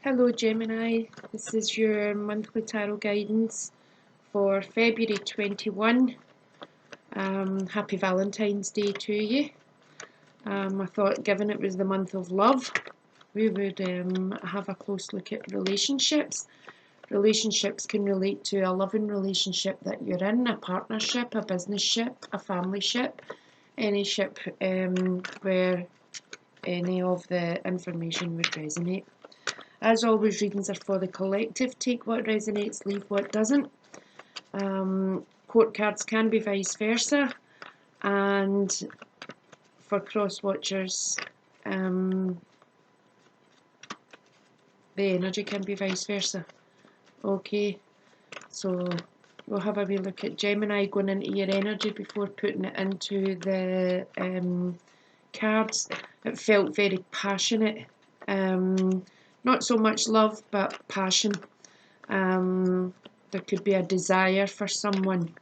Hello Gemini, this is your monthly tarot guidance for February 21. Happy Valentine's Day to you. I thought given it was the month of love, we would have a close look at relationships. Relationships can relate to a loving relationship that you're in, a partnership, a business ship, a family ship, any ship where any of the information would resonate. As always, readings are for the collective. Take what resonates, leave what doesn't. Court cards can be vice versa. And for cross watchers, the energy can be vice versa. Okay, so we'll have a wee look at Gemini going into your energy before putting it into the cards. It felt very passionate. Not so much love, but passion. There could be a desire for someone,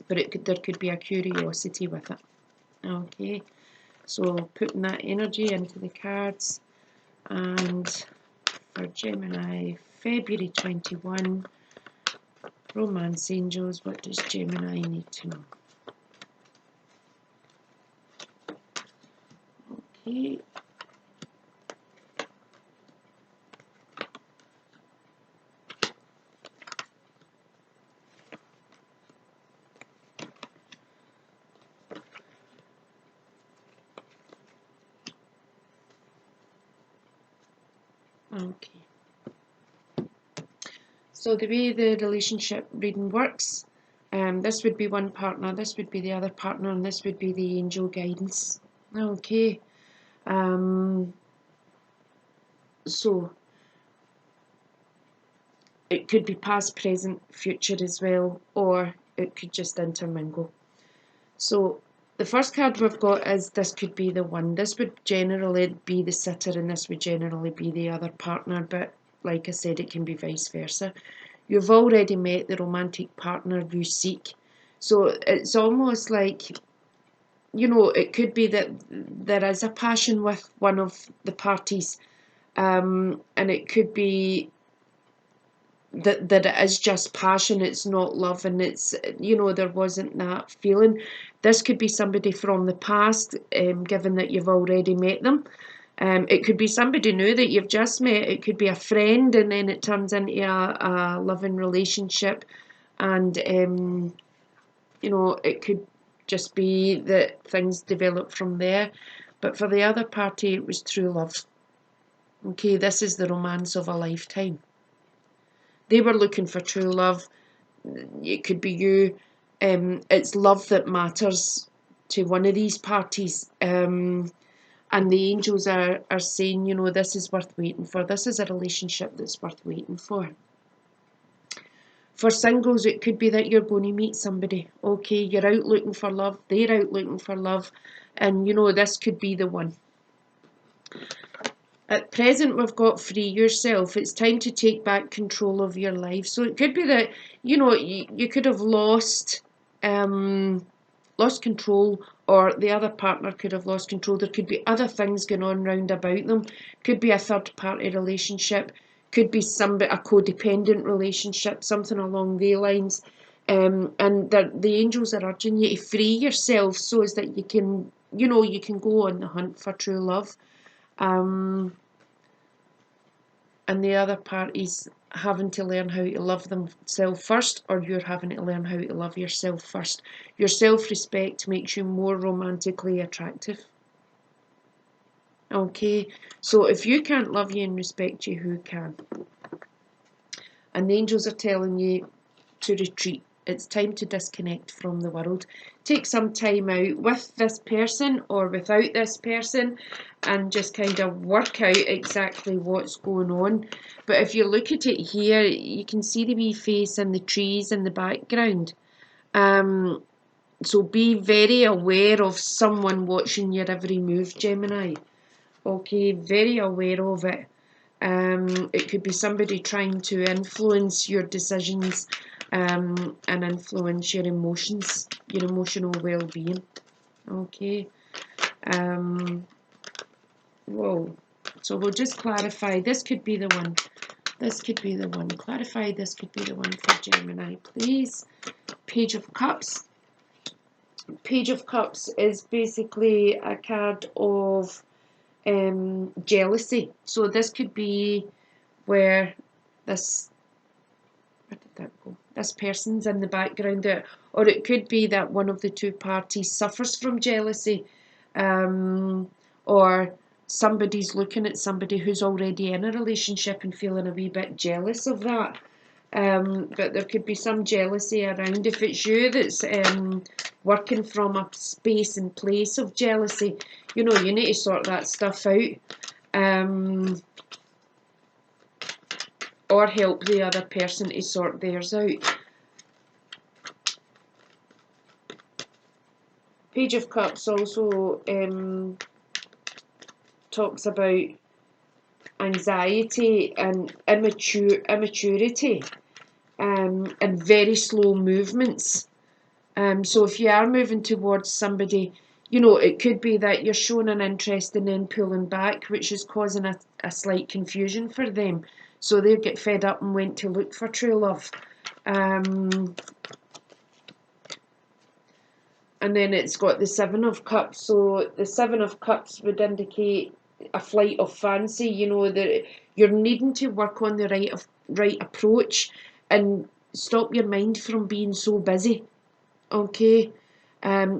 but there could be a curiosity with it. Okay, so putting that energy into the cards. And for Gemini, February 21, Romance Angels, what does Gemini need to know? Okay. Okay. So the way the relationship reading works, this would be one partner, this would be the other partner, and this would be the angel guidance. Okay. So it could be past, present, future as well, or it could just intermingle. So the first card we've got is this could be the one. This would generally be the sitter and this would generally be the other partner, but like I said, it can be vice versa. You've already met the romantic partner you seek. So it's almost like, you know, it could be that there is a passion with one of the parties, and it could be that it is just passion, it's not love, and it's, you know, there wasn't that feeling. This could be somebody from the past, given that you've already met them. It could be somebody new that you've just met. It could be a friend and then it turns into a loving relationship, and you know, it could just be that things develop from there. But for the other party, it was true love. Okay, this is the romance of a lifetime. They were looking for true love. It could be you. It's love that matters to one of these parties. And the angels are saying, you know, this is worth waiting for. This is a relationship that's worth waiting for. For singles, it could be that you're going to meet somebody. Okay, you're out looking for love. They're out looking for love. And, you know, this could be the one. At present, we've got free yourself. It's time to take back control of your life. So it could be that, you know, you could have lost control, or the other partner could have lost control. There could be other things going on round about them. Could be a third party relationship. Could be a codependent relationship, something along those lines. And the angels are urging you to free yourself so as that you can, you know, you can go on the hunt for true love. And the other party's having to learn how to love themselves first, or you're having to learn how to love yourself first. Your self-respect makes you more romantically attractive. Okay, so if you can't love you and respect you, who can? And the angels are telling you to retreat. It's time to disconnect from the world. Take some time out with this person or without this person and just kind of work out exactly what's going on. But if you look at it here, you can see the wee face and the trees in the background. So be very aware of someone watching your every move, Gemini. Okay, very aware of it. It could be somebody trying to influence your decisions and influence your emotions, your emotional well-being. Okay. Whoa. So we'll just clarify. This could be the one. This could be the one. Clarify. This could be the one for Gemini, please. Page of Cups. Page of Cups is basically a card of jealousy. So this could be where this, where did that go? This person's in the background there, or it could be that one of the two parties suffers from jealousy, or somebody's looking at somebody who's already in a relationship and feeling a wee bit jealous of that. But there could be some jealousy around. If it's you that's working from a space and place of jealousy, you know, you need to sort that stuff out, or help the other person to sort theirs out. Page of Cups also talks about anxiety and immaturity, and very slow movements. So if you are moving towards somebody, you know, it could be that you're showing an interest and then pulling back, which is causing a slight confusion for them. So they get fed up and went to look for true love. And then it's got the Seven of Cups. So the Seven of Cups would indicate a flight of fancy, you know, that you're needing to work on the right approach and stop your mind from being so busy. Okay,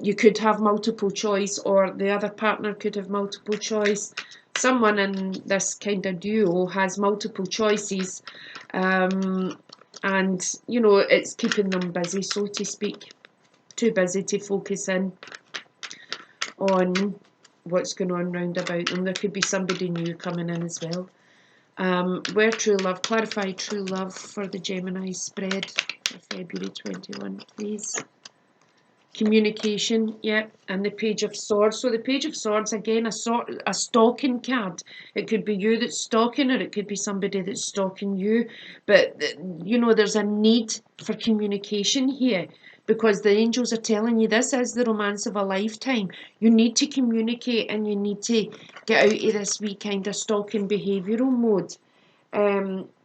you could have multiple choice, or the other partner could have multiple choice. Someone in this kind of duo has multiple choices, and you know, it's keeping them busy, so to speak. Too busy to focus in on what's going on round about them. There could be somebody new coming in as well. Where true love, clarify true love for the Gemini spread for February 21, please. Communication, yeah, and the Page of Swords. So the Page of Swords, again, a stalking card. It could be you that's stalking, or it could be somebody that's stalking you. But, you know, there's a need for communication here, because the angels are telling you this is the romance of a lifetime. You need to communicate, and you need to get out of this wee kind of stalking behavioural mode.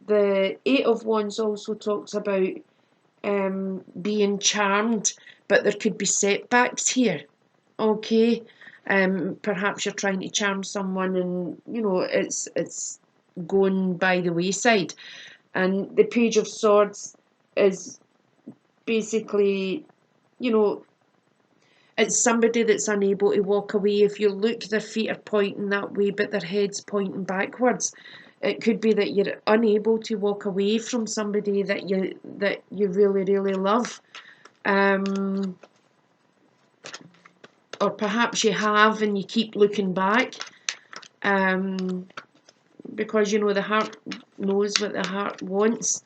The Eight of Wands also talks about being charmed, but there could be setbacks here. Okay, perhaps you're trying to charm someone, and you know it's going by the wayside. And the Page of Swords is basically, you know, it's somebody that's unable to walk away. If you look, their feet are pointing that way, but their head's pointing backwards. It could be that you're unable to walk away from somebody that you really, really love. Or perhaps you have and you keep looking back. Because, you know, the heart knows what the heart wants.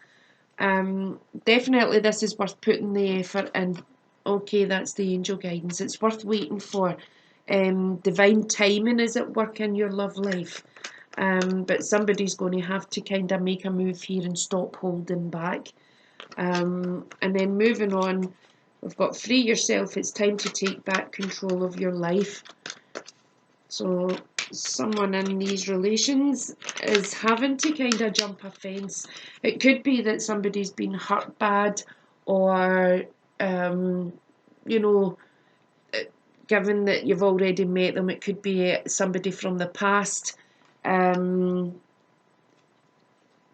Definitely this is worth putting the effort in. Okay, that's the angel guidance. It's worth waiting for. Divine timing is at work in your love life. But somebody's going to have to kind of make a move here and stop holding back. And then moving on, we've got free yourself. It's time to take back control of your life. So someone in these relations is having to kind of jump a fence. It could be that somebody's been hurt bad, or you know, given that you've already met them, it could be somebody from the past, and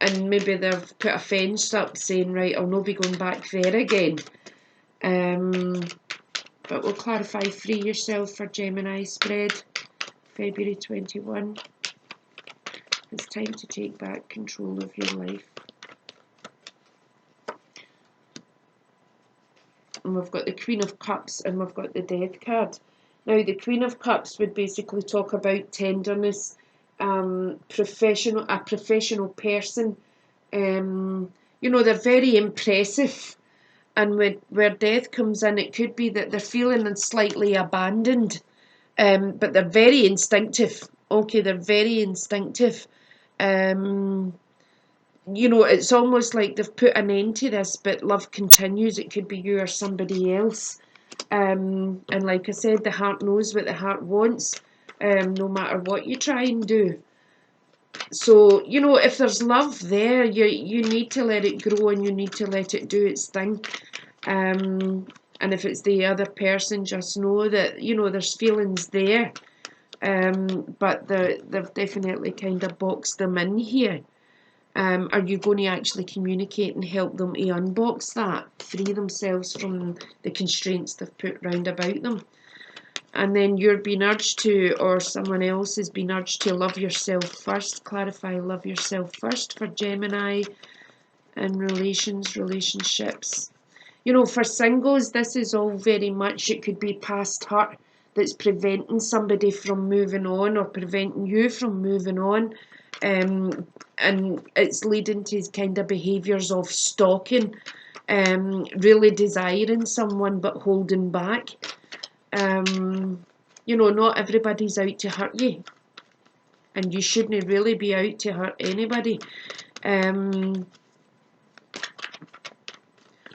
maybe they've put a fence up saying, right, I'll not be going back there again. But we'll clarify free yourself for Gemini spread, February 21. It's time to take back control of your life. And we've got the Queen of Cups, and we've got the Death card. Now, the Queen of Cups would basically talk about tenderness, a professional person. You know, they're very impressive. And where Death comes in, it could be that they're feeling slightly abandoned. But they're very instinctive. Okay, they're very instinctive. You know, it's almost like they've put an end to this, but love continues. It could be you or somebody else. And like I said, the heart knows what the heart wants, no matter what you try and do. So, you know, if there's love there, you need to let it grow and you need to let it do its thing. And if it's the other person, just know that, you know, there's feelings there. But they've definitely kind of boxed them in here. Are you going to actually communicate and help them to unbox that, free themselves from the constraints they've put round about them? And then you're being urged to, or someone else is being urged to, love yourself first. Clarify, love yourself first for Gemini and relationships. You know, for singles, this is all very much, it could be past hurt that's preventing somebody from moving on or preventing you from moving on. And it's leading to kind of behaviours of stalking, really desiring someone but holding back. You know, not everybody's out to hurt you, and you shouldn't really be out to hurt anybody.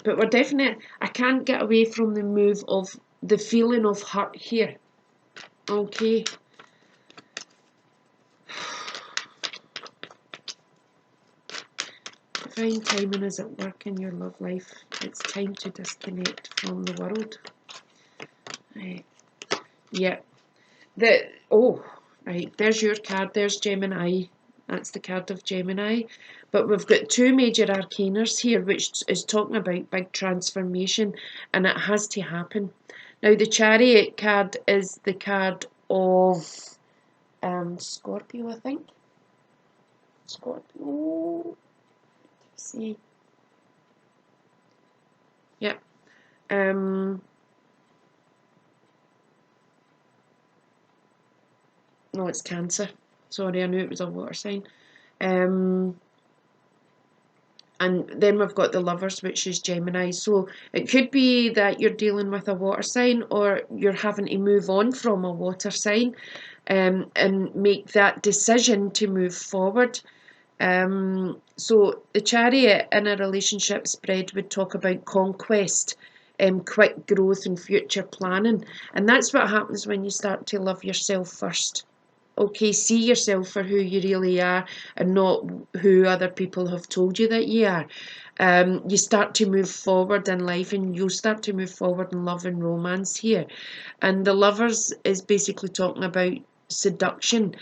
But we're definitely, I can't get away from the move of the feeling of hurt here. Okay. Divine timing is at work in your love life. It's time to disconnect from the world. Right. Yeah. Right, there's your card. There's Gemini. That's the card of Gemini. But we've got two major arcanas here, which is talking about big transformation, and it has to happen. Now, the Chariot card is the card of Scorpio, I think. Scorpio. Let's see. Yep. No, it's Cancer. Sorry, I knew it was a water sign. And then we've got the Lovers, which is Gemini. So it could be that you're dealing with a water sign, or you're having to move on from a water sign, and make that decision to move forward. So the Chariot in a relationship spread would talk about conquest, quick growth and future planning. And that's what happens when you start to love yourself first. Okay, see yourself for who you really are and not who other people have told you that you are. You start to move forward in life, and you'll start to move forward in love and romance here. And the Lovers is basically talking about seduction.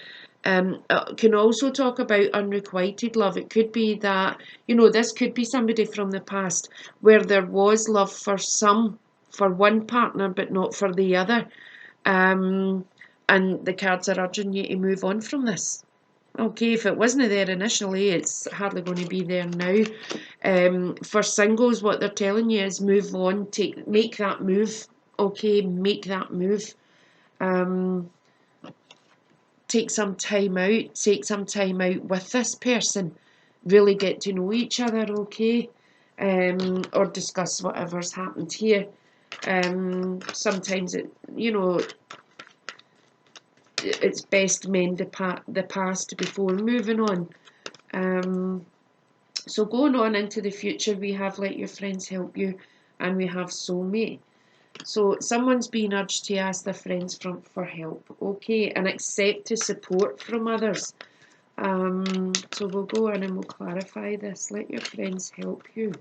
Can also talk about unrequited love. It could be that, you know, this could be somebody from the past where there was love for one partner, but not for the other. And the cards are urging you to move on from this. Okay, if it wasn't there initially, it's hardly going to be there now. For singles, what they're telling you is move on, make that move. Okay, make that move. Take some time out with this person. Really get to know each other, okay? Or discuss whatever's happened here. Sometimes it's best mend the past before moving on. So going on into the future, we have let your friends help you, and we have soulmate. So someone's being urged to ask their friends for help, okay, and accept the support from others. So we'll go in and we'll clarify this. Let your friends help you.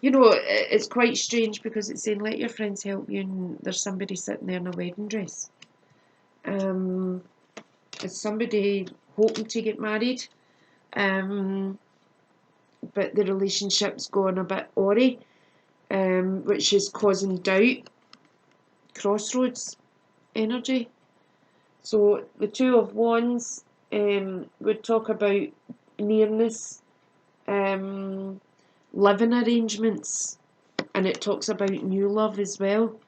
You know, it's quite strange because it's saying let your friends help you, and there's somebody sitting there in a wedding dress. It's somebody hoping to get married, but the relationship's going a bit awry, which is causing doubt, crossroads energy. So the Two of Wands would talk about nearness, living arrangements, and it talks about new love as well.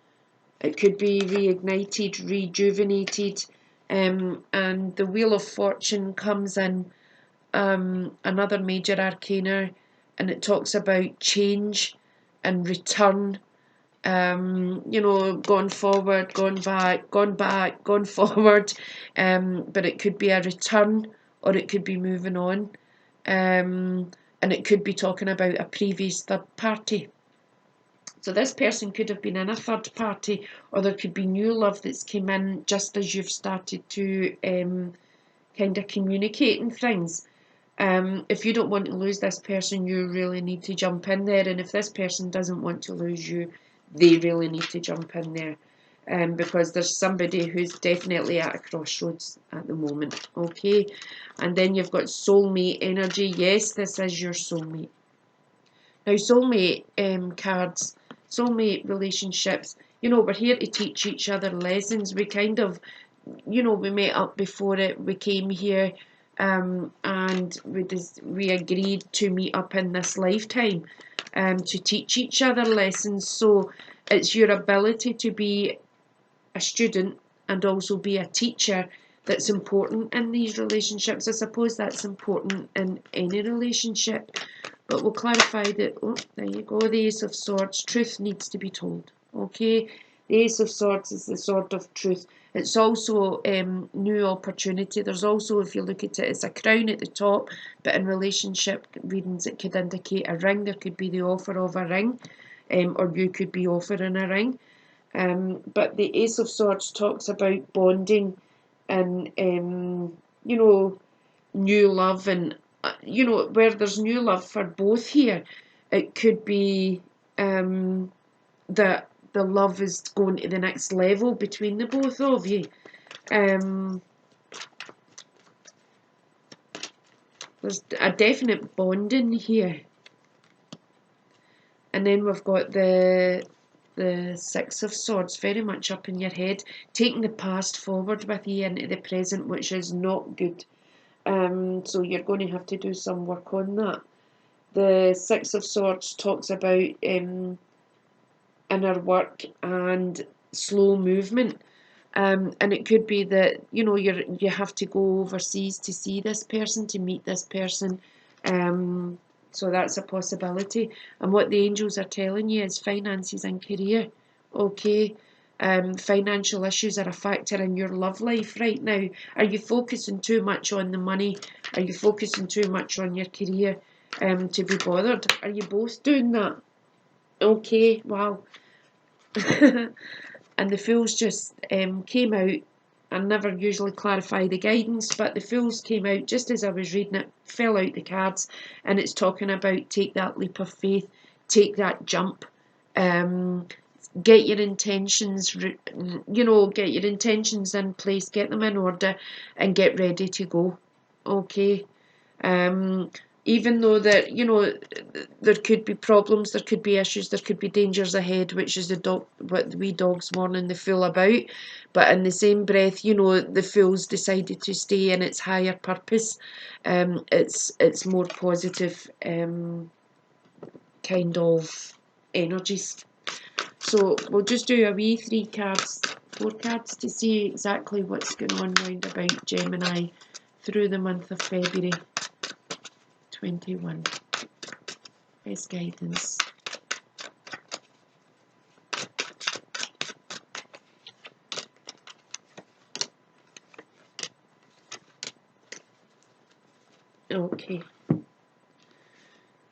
It could be reignited, rejuvenated, and the Wheel of Fortune comes in, another major arcana, and it talks about change and return. Gone forward, gone back, gone forward. But it could be a return, or it could be moving on. And it could be talking about a previous third party. So this person could have been in a third party, or there could be new love that's came in just as you've started to kind of communicating things. If you don't want to lose this person, you really need to jump in there. And if this person doesn't want to lose you, they really need to jump in there. Because there's somebody who's definitely at a crossroads at the moment. Okay. And then you've got soulmate energy. Yes, this is your soulmate. Now, soulmate cards, soulmate relationships, we're here to teach each other lessons. We kind of, we met up before it, we came here, and we agreed to meet up in this lifetime to teach each other lessons. So it's your ability to be a student and also be a teacher that's important in these relationships. I suppose that's important in any relationship. But we'll clarify that, oh, there you go, the Ace of Swords, truth needs to be told, okay? The Ace of Swords is the sword of truth. It's also new opportunity. There's also, if you look at it, it's a crown at the top, but in relationship readings it could indicate a ring. There could be the offer of a ring, or you could be offering a ring. But the Ace of Swords talks about bonding and, new love and, where there's new love for both here. It could be that the love is going to the next level between the both of you. There's a definite bonding here. And then we've got the Six of Swords, very much up in your head, taking the past forward with you into the present, which is not good. So you're going to have to do some work on that. The Six of Swords talks about inner work and slow movement. And it could be that, you have to go overseas to see this person, to meet this person. So that's a possibility. And what the angels are telling you is finances and career. Okay. Financial issues are a factor in your love life right now. Are you focusing too much on the money? Are you focusing too much on your career to be bothered? Are you both doing that? Okay, wow. And the Fools just came out. I never usually clarify the guidance, but the Fools came out just as I was reading it, fell out the cards, and it's talking about take that leap of faith, take that jump, get your intentions, get your intentions in place, get them in order, and get ready to go. Okay. Even though that, there could be problems, there could be issues, there could be dangers ahead, which is what the wee dog's warning the Fool about. But in the same breath, the Fool's decided to stay in its higher purpose. It's more positive kind of energies. So we'll just do a wee 4 cards to see exactly what's going on round about Gemini through the month of February 21. Best guidance. Okay.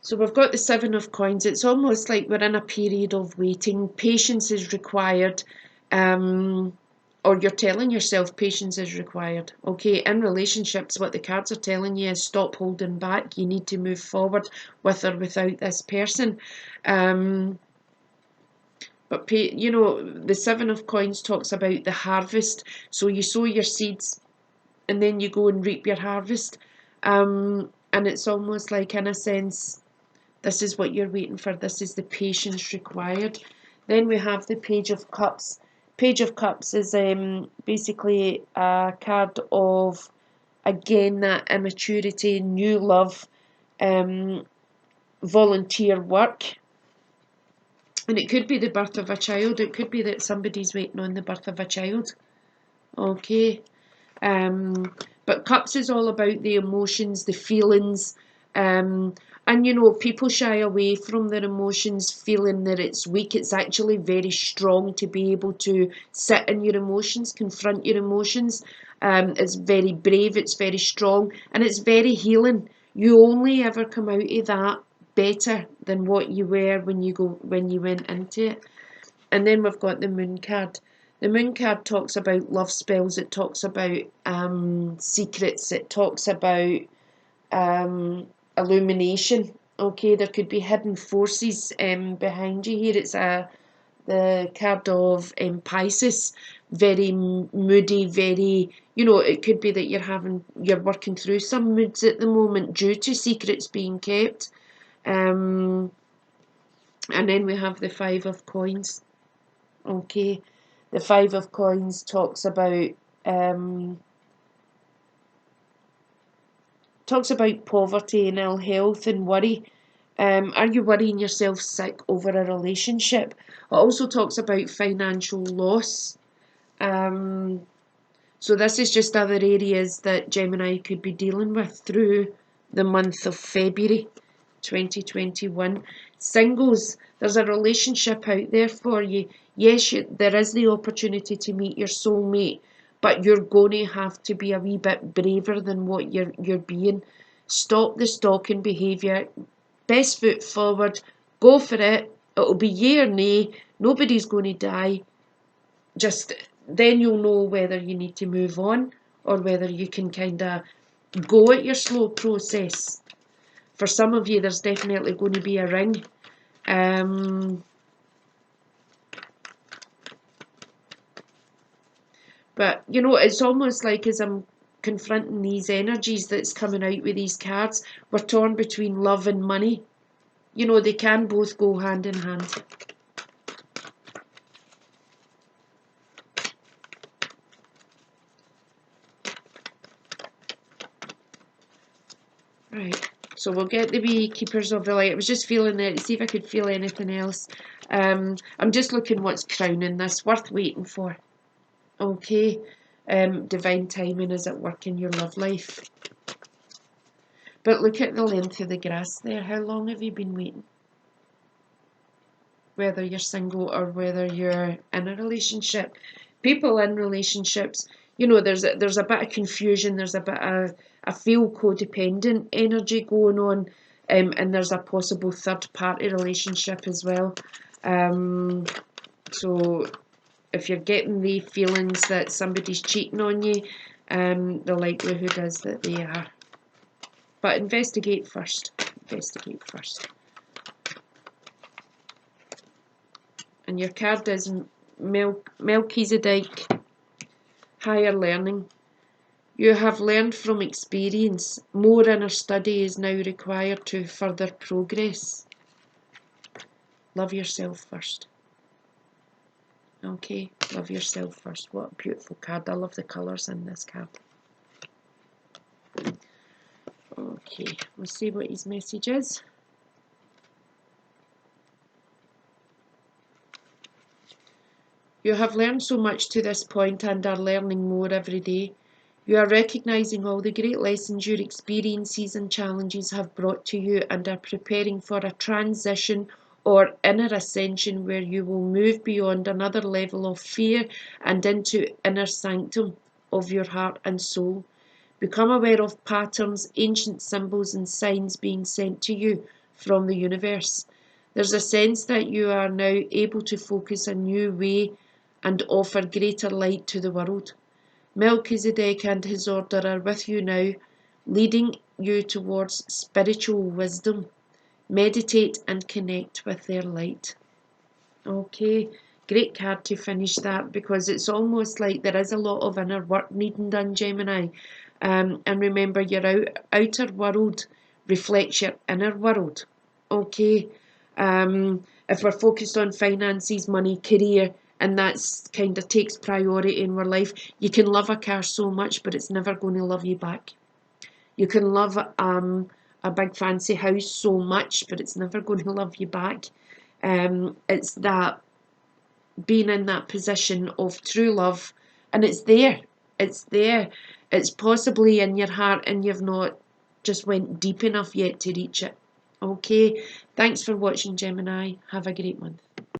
So we've got the Seven of Coins. It's almost like we're in a period of waiting. Patience is required. Or you're telling yourself patience is required. Okay, in relationships, what the cards are telling you is stop holding back. You need to move forward with or without this person. But, the Seven of Coins talks about the harvest. So you sow your seeds and then you go and reap your harvest. And it's almost like, in a sense, this is what you're waiting for. This is the patience required. Then we have the Page of Cups. Page of Cups is basically a card of, again, that immaturity, new love, volunteer work. And it could be the birth of a child. It could be that somebody's waiting on the birth of a child. Okay. But Cups is all about the emotions, the feelings, and people shy away from their emotions, feeling that it's weak. It's actually very strong to be able to sit in your emotions, confront your emotions. It's very brave, it's very strong, and it's very healing. You only ever come out of that better than what you were when you went into it. And then we've got the moon card. The moon card talks about love spells. It talks about secrets. It talks about illumination. Okay, there could be hidden forces behind you here. It's the card of Pisces, very moody, very, it could be that you're working through some moods at the moment due to secrets being kept. And then we have the Five of Coins. Okay, the Five of Coins talks about poverty and ill health and worry. Are you worrying yourself sick over a relationship? It also talks about financial loss. So this is just other areas that Gemini could be dealing with through the month of February 2021. Singles, there's a relationship out there for you. Yes, there is the opportunity to meet your soulmate, but you're going to have to be a wee bit braver than what you're being. Stop the stalking behaviour. Best foot forward. Go for it. It'll be yay or nay. Nobody's going to die. Just then you'll know whether you need to move on or whether you can kind of go at your slow process. For some of you, there's definitely going to be a ring. But, it's almost like as I'm confronting these energies that's coming out with these cards, we're torn between love and money. They can both go hand in hand. Right, so we'll get the wee Keepers of the Light. I was just feeling it to see if I could feel anything else. I'm just looking what's crowning this. Worth waiting for. Okay, divine timing is at work in your love life. But look at the length of the grass there. How long have you been waiting? Whether you're single or whether you're in a relationship. People in relationships, there's a bit of confusion, there's a bit of, I feel codependent energy going on, and there's a possible third party relationship as well. So if you're getting the feelings that somebody's cheating on you, the likelihood is that they are. But investigate first. Investigate first. And your card is Melchizedek, higher learning. You have learned from experience. More inner study is now required to further progress. Love yourself first. Okay, love yourself first. What a beautiful card. I love the colours in this card. Okay, we'll see what his message is. You have learned so much to this point and are learning more every day. You are recognizing all the great lessons your experiences and challenges have brought to you and are preparing for a transition or inner ascension where you will move beyond another level of fear and into inner sanctum of your heart and soul. Become aware of patterns, ancient symbols and signs being sent to you from the universe. There's a sense that you are now able to focus a new way and offer greater light to the world. Melchizedek and his order are with you now, leading you towards spiritual wisdom. Meditate and connect with their light. Okay, great card to finish that, because it's almost like there is a lot of inner work needing done, Gemini. And remember, your outer world reflects your inner world. Okay, if we're focused on finances, money, career, and that's kind of takes priority in our life, you can love a car so much, but it's never going to love you back. You can love a big fancy house so much, but it's never going to love you back. It's that being in that position of true love, and it's there. It's there. It's possibly in your heart, and you've not just went deep enough yet to reach it. Okay, thanks for watching, Gemini. Have a great month.